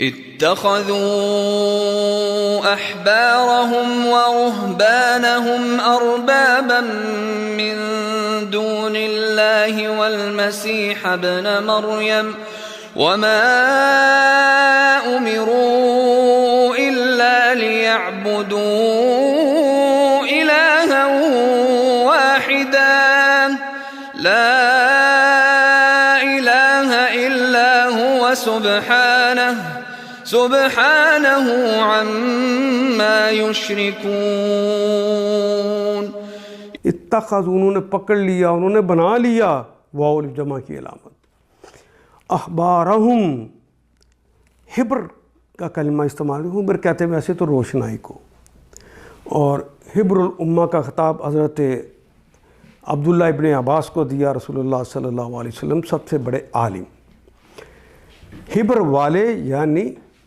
اتخذوا أحبارهم ورهبانهم أربابا من دون الله والمسيح ابن مريم وما أمروا إلا ليعبدوا إلها واحدا لا إله إلا هو سبحانه عما يشركون. اتخذ انہوں نے پکڑ لیا، انہوں نے بنا لیا، واو الف جمع کی علامت، احبارہم، حبر کا کلمہ استعمال، حبر کہتے ہیں ویسے تو روشنائی کو، اور حبر الامہ کا خطاب حضرت عبداللہ ابن عباس کو دیا، رسول اللہ صلی اللہ علیہ وسلم سب سے بڑے عالم، حبر والے یعنی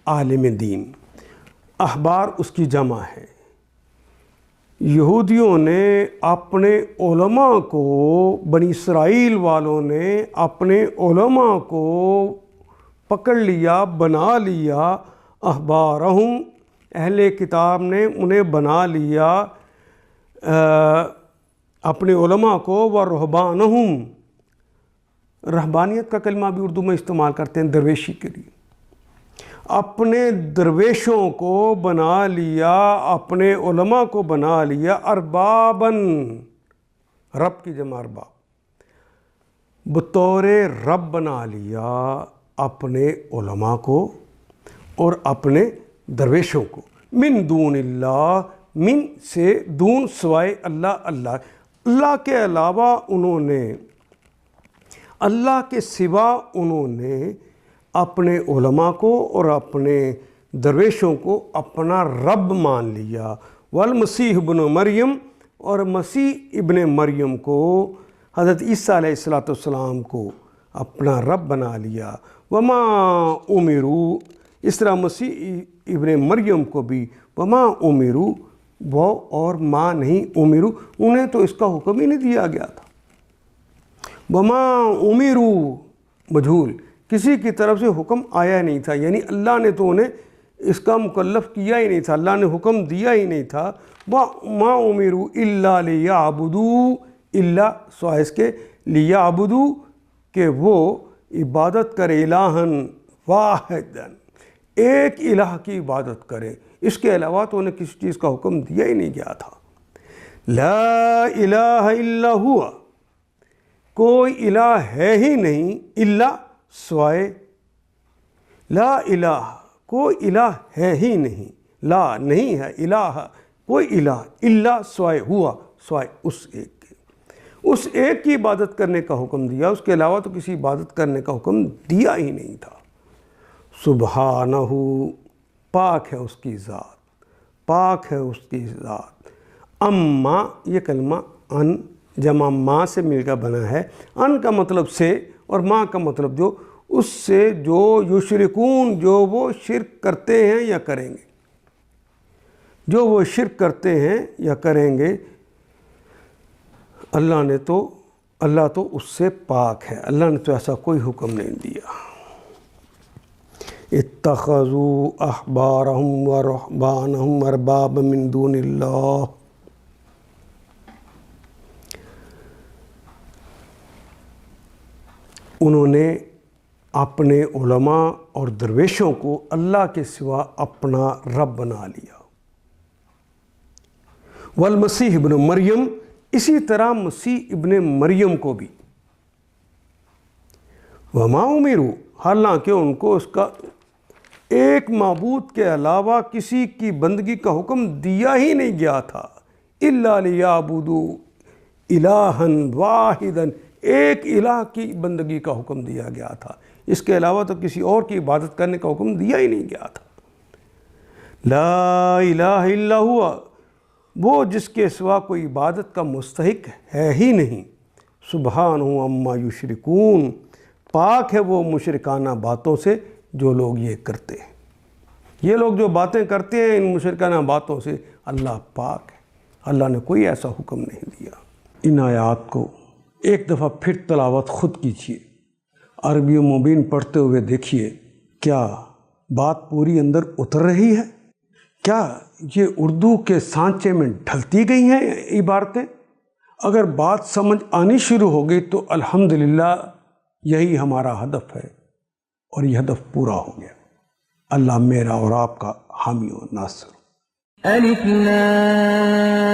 عالم دین، احبار اس کی جمع ہے۔ یہودیوں نے اپنے علماء کو، بنی اسرائیل والوں نے اپنے علماء کو پکڑ لیا، بنا لیا، احبارہم، اہل کتاب نے انہیں بنا لیا اپنے علماء کو، ورہبانہم، رہبانیت کا کلمہ بھی اردو میں استعمال کرتے ہیں درویشی کے لیے، اپنے درویشوں کو بنا لیا، اپنے علماء کو بنا لیا، ارباباً، رب کی جمع ارباب، بطور رب بنا لیا اپنے علماء کو اور اپنے درویشوں کو، من دون اللہ، من سے، دون سوائے اللہ، اللہ کے علاوہ انہوں نے، اللہ کے سوا انہوں نے اپنے علماء کو اور اپنے درویشوں کو اپنا رب مان لیا، والمسیح ابن مریم، اور مسیح ابن مریم کو، حضرت عیسیٰ علیہ السلام کو اپنا رب بنا لیا، وما امروا، اس طرح مسیح ابن مریم کو بھی وما امروا، وہ اور ما نہیں، امروا، انہیں تو اس کا حکم ہی نہیں دیا گیا تھا، وما امروا مجھول، کسی کی طرف سے حکم آیا نہیں تھا، یعنی اللہ نے تو انہیں اس کا مکلف کیا ہی نہیں تھا، اللہ نے حکم دیا ہی نہیں تھا، وما امروا الا لیعبدوا، الا سوائے اس کے، لیعبدوا، کہ وہ عبادت کرے، الہًا واحدًا، ایک الہ کی عبادت کرے، اس کے علاوہ تو انہیں کسی چیز کا حکم دیا ہی نہیں گیا تھا۔ لا الہ الا ہوا، کوئی الہ ہے ہی نہیں، الا سوائے، لا الہ، کوئی الہ ہے ہی نہیں، لا نہیں ہے، الہ کوئی الہ، الا سوائے، ہوا سوائے اس ایک کے، اس ایک کی عبادت کرنے کا حکم دیا، اس کے علاوہ تو کسی عبادت کرنے کا حکم دیا ہی نہیں تھا۔ سبحانہ، پاک ہے اس کی ذات، پاک ہے اس کی ذات، اما، یہ کلمہ ان جمع ما سے مل کر بنا ہے، ان کا مطلب سے اور ما کا مطلب جو، اس سے جو یشرکون، جو وہ شرک کرتے ہیں یا کریں گے، جو وہ شرک کرتے ہیں یا کریں گے، اللہ تو اس سے پاک ہے، اللہ نے تو ایسا کوئی حکم نہیں دیا۔ اتخذوا احبارہم ورہبانہم اربابا من دون اللہ، انہوں نے اپنے علماء اور درویشوں کو اللہ کے سوا اپنا رب بنا لیا، والمسیح ابن مریم، اسی طرح مسیح ابن مریم کو بھی، وما امروا، حالانکہ ان کو اس کا ایک معبود کے علاوہ کسی کی بندگی کا حکم دیا ہی نہیں گیا تھا، الا لیعبدوا الہًا واحدًا، ایک الہ کی بندگی کا حکم دیا گیا تھا، اس کے علاوہ تو کسی اور کی عبادت کرنے کا حکم دیا ہی نہیں گیا تھا۔ لا الہ الا ہوا، وہ جس کے سوا کوئی عبادت کا مستحق ہے ہی نہیں، سبحانہ عما یشرکون، پاک ہے وہ مشرکانہ باتوں سے جو لوگ یہ کرتے ہیں، یہ لوگ جو باتیں کرتے ہیں ان مشرکانہ باتوں سے اللہ پاک ہے، اللہ نے کوئی ایسا حکم نہیں دیا۔ ان آیات کو ایک دفعہ پھر تلاوت خود کیجیے، عربی مبین پڑھتے ہوئے دیکھیے کیا بات پوری اندر اتر رہی ہے؟ کیا یہ اردو کے سانچے میں ڈھلتی گئی ہیں عبارتیں؟ اگر بات سمجھ آنی شروع ہو گئی تو الحمدللہ یہی ہمارا ہدف ہے، اور یہ ہدف پورا ہو گیا۔ اللہ میرا اور آپ کا حامی و ناصر۔ الف لام